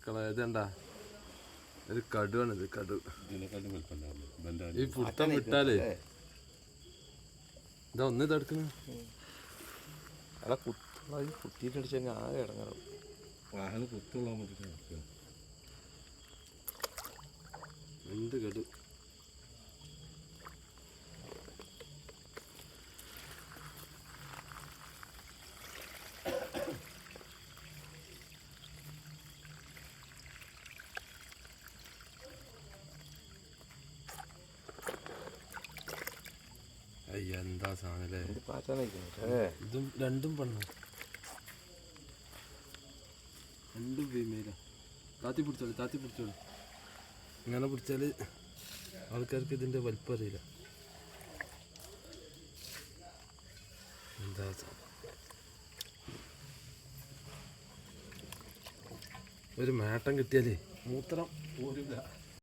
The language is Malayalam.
മക്കളെ ഇതെന്താ ഒരു കടുവാണിത് കടു. ഈ പുട്ടം വിട്ടാലേ ഇതാ ഒന്ന് ഇതെടുക്കണ കുത്തിയിട്ടടിച്ച് ആകെ ഇടങ്ങാറും. എന്ത് കടു. എന്താ സാധനല്ലേ ഇതും രണ്ടും പെണ്ണ രണ്ടും ഫീമെയിലാ. താത്തി പിടിച്ചോളൂ ഇങ്ങനെ പിടിച്ചാല് ആൾക്കാർക്ക് ഇതിന്റെ വലിപ്പം അറിയില്ല. എന്താ ഒരു മേട്ടം കിട്ടിയാലേ മൂത്രം പോരില്ല.